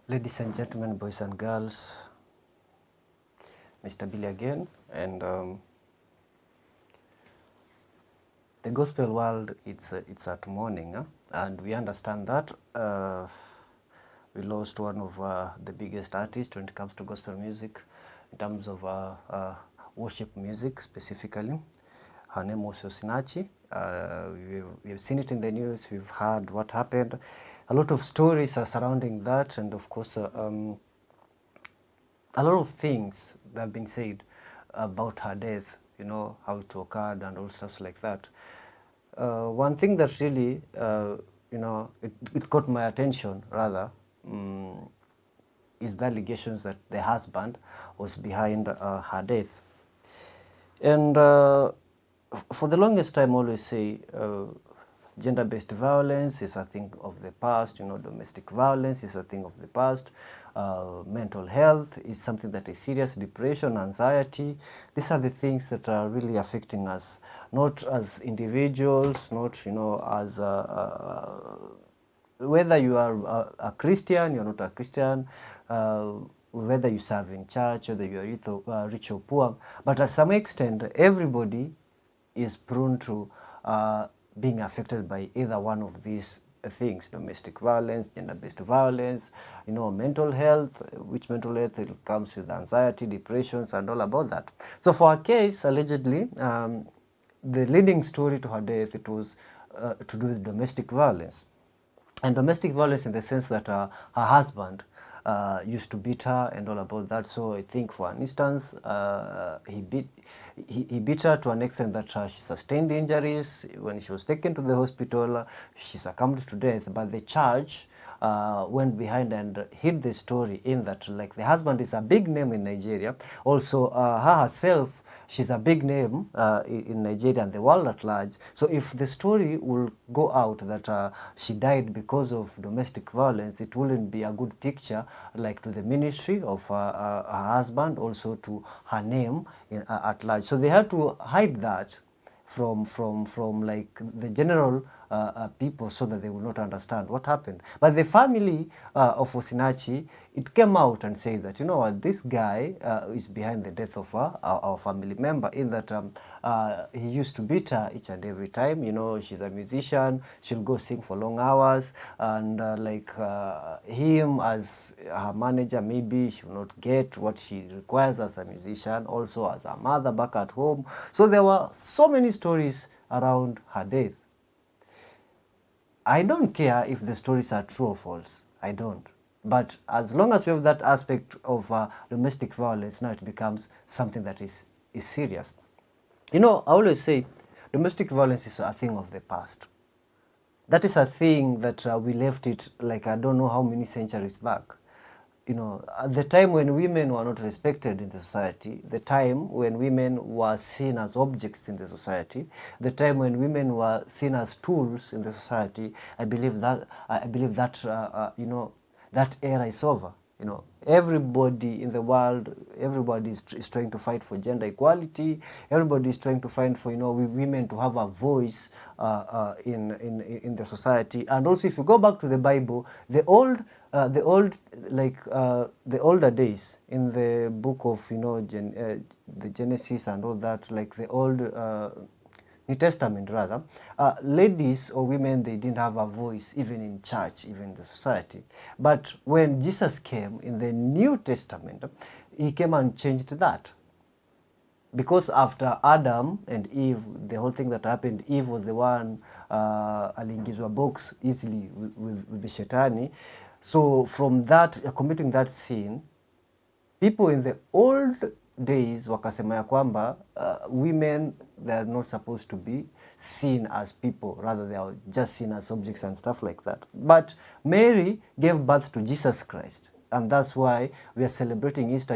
Ladies and gentlemen, boys and girls, Mr. Billy again, and the gospel world, it's at morning, and we understand that we lost one of the biggest artists when it comes to gospel music, in terms of worship music specifically. Her name was Osinachi. We've seen it in the news, we've heard what happened. A lot of stories are surrounding that, and of course, a lot of things that have been said about her death, you know, how it occurred and all stuff like that. One thing that really, it caught my attention rather, is the allegations that the husband was behind her death. And for the longest time, I always say gender-based violence is a thing of the past, you know, domestic violence is a thing of the past, mental health is something that is serious, depression, anxiety. These are the things that are really affecting us, not as individuals, not, you know, as whether you are a Christian, you're not a Christian, whether you serve in church, whether you are rich or poor, but at some extent, everybody is prone to being affected by either one of these things: domestic violence, gender-based violence, you know, mental health, which mental health comes with anxiety, depressions, and all about that. So for her case, allegedly, the leading story to her death, it was to do with domestic violence. And domestic violence in the sense that her husband used to beat her and all about that. So I think, for an instance, he beat her to an extent that she sustained injuries. When she was taken to the hospital, she succumbed to death. But the church went behind and hid the story, in that, like, the husband is a big name in Nigeria. Also, her herself, she's a big name in Nigeria and the world at large. So if the story will go out that she died because of domestic violence, it wouldn't be a good picture, like, to the ministry of her husband, also to her name at large. So they had to hide that from like the general people, so that they will not understand what happened. But the family of Osinachi, it came out and said that, you know what, this guy is behind the death of our family member, in that he used to beat her each and every time. You know, she's a musician, she'll go sing for long hours, and him as her manager, maybe she will not get what she requires as a musician, also as a mother back at home. So there were so many stories around her death. I don't care if the stories are true or false. I don't. But as long as we have that aspect of domestic violence, now it becomes something that is serious. You know, I always say domestic violence is a thing of the past. That is a thing that we left it, like, I don't know how many centuries back. You know, at the time when women were not respected in the society, the time when women were seen as objects in the society, the time when women were seen as tools in the society, I believe that you know, that era is over. You know, everybody in the world, everybody is trying to fight for gender equality. Everybody is trying to fight for, you know, women to have a voice in the society. And also, if you go back to the Bible, the older days, in the book of, you know, the Genesis and all that, like the old New Testament rather, ladies or women, they didn't have a voice even in church, even in the society. But when Jesus came in the New Testament, he came and changed that. Because after Adam and Eve, the whole thing that happened, Eve was the one aliingizwa box easily with the Shetani. So from that, committing that sin, people in the old days wakasema ya kwamba women, they are not supposed to be seen as people, rather they are just seen as objects and stuff like that. But Mary gave birth to Jesus Christ, and that's why we are celebrating Easter.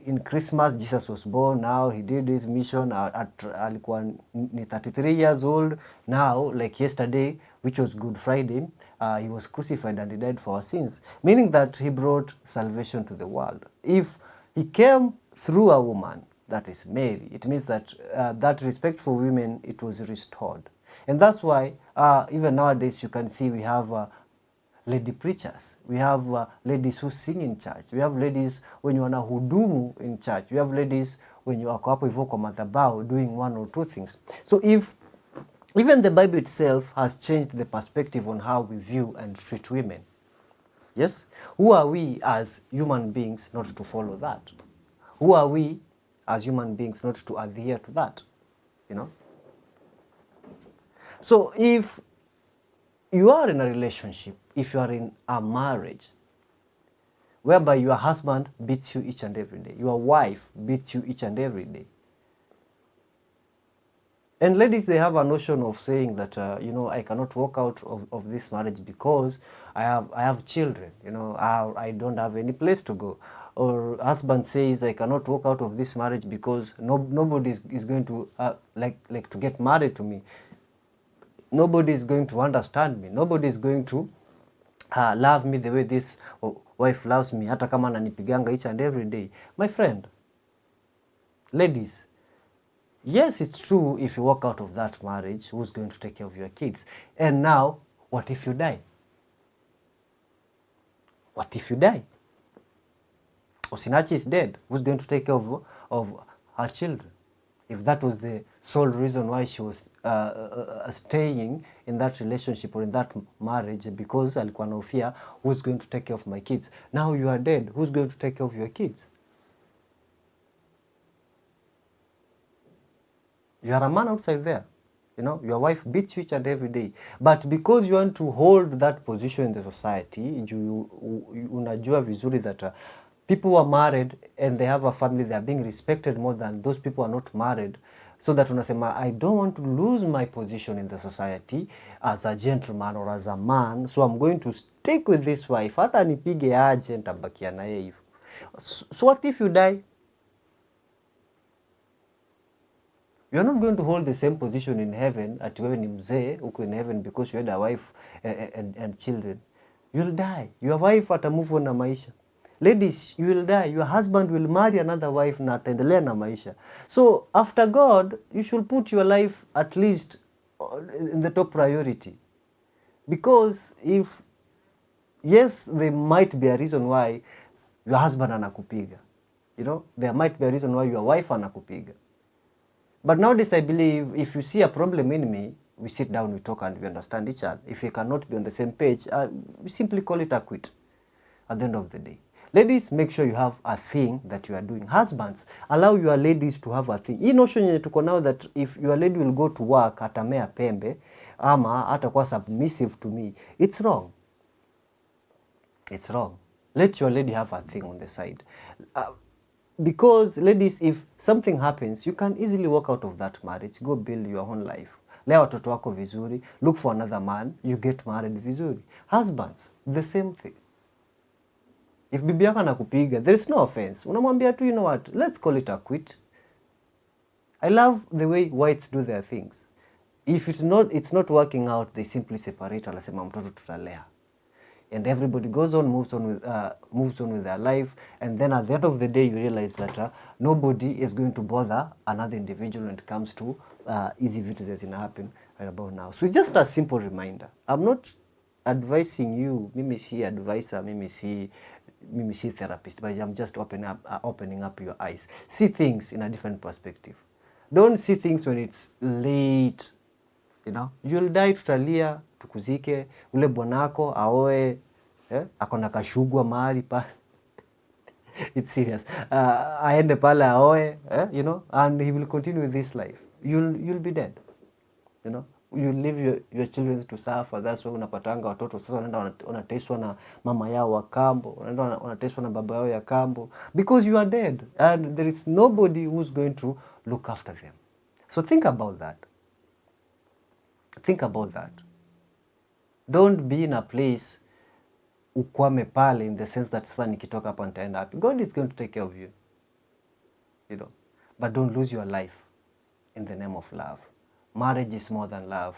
In Christmas, Jesus was born. Now he did his mission alikuwa ni 33 years old. Now, like yesterday, which was Good Friday, he was crucified and he died for our sins, meaning that he brought salvation to the world. If he came through a woman, that is Mary, it means that that respect for women, it was restored. And that's why even nowadays you can see we have lady preachers. We have ladies who sing in church. We have ladies wenye wanahudumu in church. We have ladies wenye wako hapo hivyo kwa madhabahu doing one or two things. So if even the Bible itself has changed the perspective on how we view and treat women. Yes? Who are we as human beings not to follow that? Who are we as human beings not to adhere to that? You know? So if you are in a relationship, if you are in a marriage, whereby your husband beats you each and every day, your wife beats you each and every day, and ladies, they have a notion of saying that, you know, I cannot walk out of this marriage because I have children, you know, I don't have any place to go. Or husband says, I cannot walk out of this marriage because nobody is going to, like to get married to me. Nobody is going to understand me. Nobody is going to love me the way this wife loves me, hata kama ananipiganga each and every day. My friend, ladies, yes, it's true, if you walk out of that marriage, who's going to take care of your kids? And now, what if you die? What if you die? Osinachi is dead. Who's going to take care of her children? If that was the sole reason why she was staying in that relationship or in that marriage, because alikuwa anahofia, who's going to take care of my kids? Now you are dead. Who's going to take care of your kids? You are a man outside there. You know, your wife beats you each and every day. But because you want to hold that position in the society, unajua vizuri that people who are married and they have a family, they are being respected more than those people who are not married. So that unasema, I don't want to lose my position in the society as a gentleman or as a man, so I'm going to stick with this wife. Hata nipige aje, nitabakia na yeye hivyo. So what if you die? You are not going to hold the same position in heaven at wewe ni mzee uko in heaven because you had a wife and children. You'll die. Your wife atamove on na maisha. Ladies, you will die. Your husband will marry another wife na ataendelea na maisha. So after God, you should put your life at least in the top priority. Because if, yes, there might be a reason why your husband anakupiga. You know, there might be a reason why your wife anakupiga. But nowadays, I believe if you see a problem in me, we sit down, we talk, and we understand each other. If we cannot be on the same page, we simply call it a quit at the end of the day. Ladies, make sure you have a thing that you are doing. Husbands, allow your ladies to have a thing. Hii notion yenye tuko now that if your lady will go to work, atamea pembe, ama atakuwa submissive to me, it's wrong. It's wrong. Let your lady have a thing on the side. Because ladies, if something happens, you can easily walk out of that marriage, go build your own life. Lea watoto wako vizuri, look for another man, you get married vizuri. Husbands, the same thing. If bibi yako anakupiga, there is no offense. Unamwambia tu, you know what, let's call it a quit. I love the way whites do their things. If it's not working out, they simply separate, anasema mtoto tutalea. And everybody goes on, moves on with their life, and then at the end of the day, you realize that nobody is going to bother another individual when it comes to easy vitu that's going to happen right about now. So it's just a simple reminder. I'm not advising you, mimi si advisor, mimi si therapist, but I'm just opening up your eyes. See things in a different perspective. Don't see things when it's late. You know, you'll die, tutalia, tukuzike, ule bwanako aoe, akona kashugwa mahali pa. It's serious. Aende pale aoe, you know, and he will continue with this life. You'll be dead. You know, you leave your children to suffer. That's why unapatanga watoto sasa wanaenda wanateswa na mama yao wa kambo, wanaenda wanateswa na baba yao ya kambo, because you are dead and there is nobody who's going to look after them. So think about that. Think about that. Don't be in a place ukwame pale in the sense that sasa nikitoka hapa nitaenda happy. God is going to take care of you. You know. But don't lose your life in the name of love. Marriage is more than love.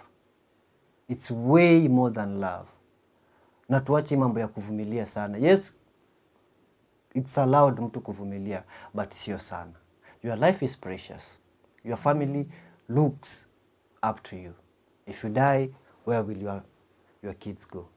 It's way more than love. Na tuache mambo ya kuvumilia sana. Yes, it's allowed mtu kuvumilia, but sio sana. Your life is precious. Your family looks up to you. If you die, where will your kids go?